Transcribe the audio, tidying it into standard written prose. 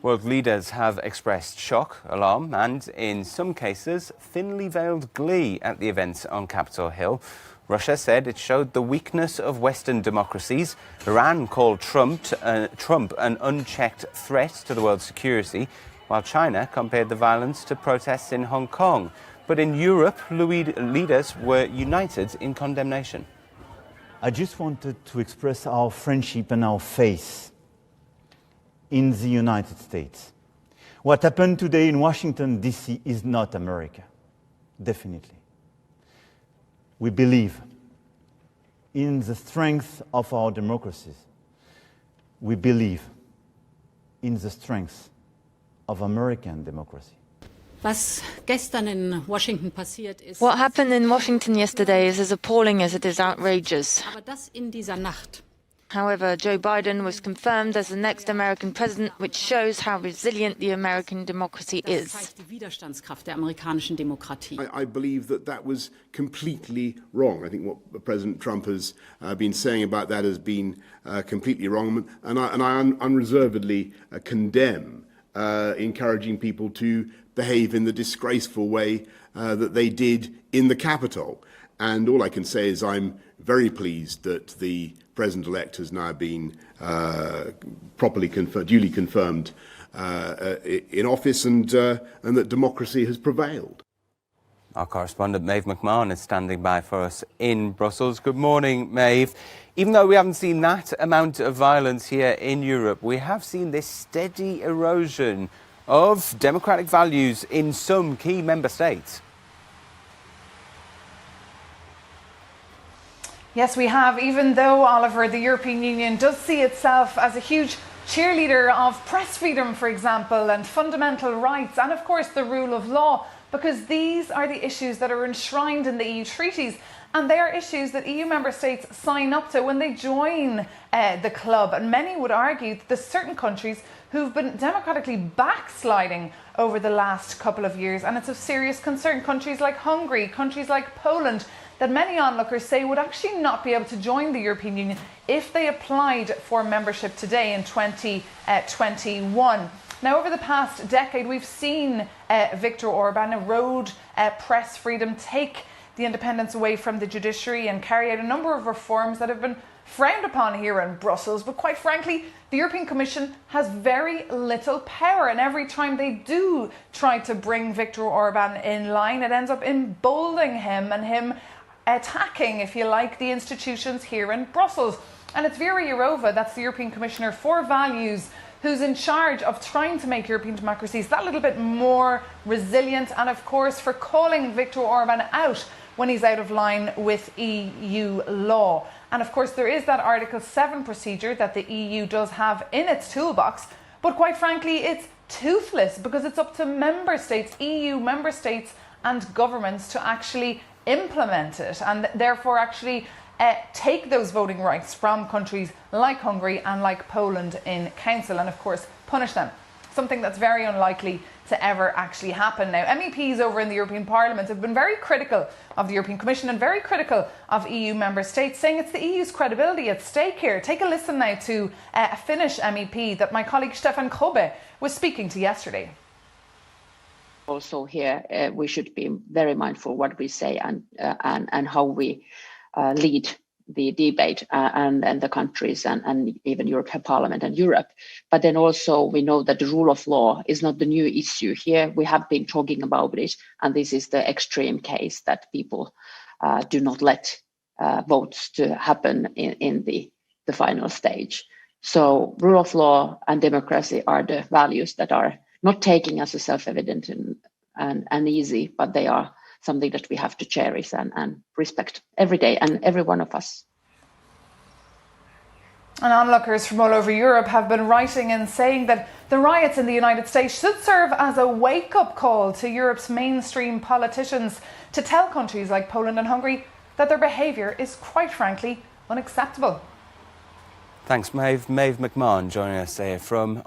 World leaders have expressed shock, alarm and, in some cases, thinly veiled glee at the events on Capitol Hill. Russia said it showed the weakness of Western democracies. Iran called Trump an unchecked threat to the world's security, while China compared the violence to protests in Hong Kong. But in Europe, leaders were united in condemnation. I just wanted to express our friendship and our faith in the United States. What happened today in Washington, D.C. is not America, definitely. We believe in the strength of our democracies. We believe in the strength of American democracy. What happened in Washington yesterday is as appalling as it is outrageous. However, Joe Biden was confirmed as the next American president, which shows how resilient the American democracy is. I believe that was completely wrong. I think what President Trump has been saying about that has been completely wrong, and I unreservedly condemn encouraging people to behave in the disgraceful way that they did in the Capitol. And all I can say is I'm very pleased that the President-elect has now been duly confirmed in office, and that democracy has prevailed. Our correspondent Maeve McMahon is standing by for us in Brussels. Good morning, Maeve. Even though we haven't seen that amount of violence here in Europe, we have seen this steady erosion of democratic values in some key member states. Yes, we have, even though, Oliver, the European Union does see itself as a huge cheerleader of press freedom, for example, and fundamental rights, and of course the rule of law, because these are the issues that are enshrined in the EU treaties, and they are issues that EU member states sign up to when they join the club. And many would argue that there's certain countries who've been democratically backsliding over the last couple of years, and it's of serious concern. Countries like Hungary, countries like Poland, that many onlookers say would actually not be able to join the European Union if they applied for membership today in 2021. Now, over the past decade, we've seen Viktor Orban erode press freedom, take the independence away from the judiciary, and carry out a number of reforms that have been frowned upon here in Brussels. But quite frankly, the European Commission has very little power, and every time they do try to bring Viktor Orban in line, it ends up emboldening him and him attacking, if you like, the institutions here in Brussels. And it's Vera Jourova, that's the European Commissioner for Values, who's in charge of trying to make European democracies that little bit more resilient, and of course for calling Viktor Orban out when he's out of line with EU law. And of course there is that Article 7 procedure that the EU does have in its toolbox, but quite frankly it's toothless, because it's up to member states, EU member states and governments to actually implement it, and therefore actually take those voting rights from countries like Hungary and like Poland in Council, and of course punish them. Something that's very unlikely to ever actually happen. Now, MEPs over in the European Parliament have been very critical of the European Commission and very critical of EU member states, saying it's the EU's credibility at stake here. Take a listen now to a Finnish MEP that my colleague Stefan Kobe was speaking to yesterday. Also here, we should be very mindful what we say and how we lead the debate and the countries and even European Parliament and Europe. But then also we know that the rule of law is not the new issue here. We have been talking about it, and this is the extreme case that people do not let votes to happen in the final stage. So rule of law and democracy are the values that are not taking as a self-evident and easy, but they are something that we have to cherish and respect every day, and every one of us. And onlookers from all over Europe have been writing and saying that the riots in the United States should serve as a wake-up call to Europe's mainstream politicians to tell countries like Poland and Hungary that their behaviour is, quite frankly, unacceptable. Thanks, Maeve. Maeve McMahon joining us from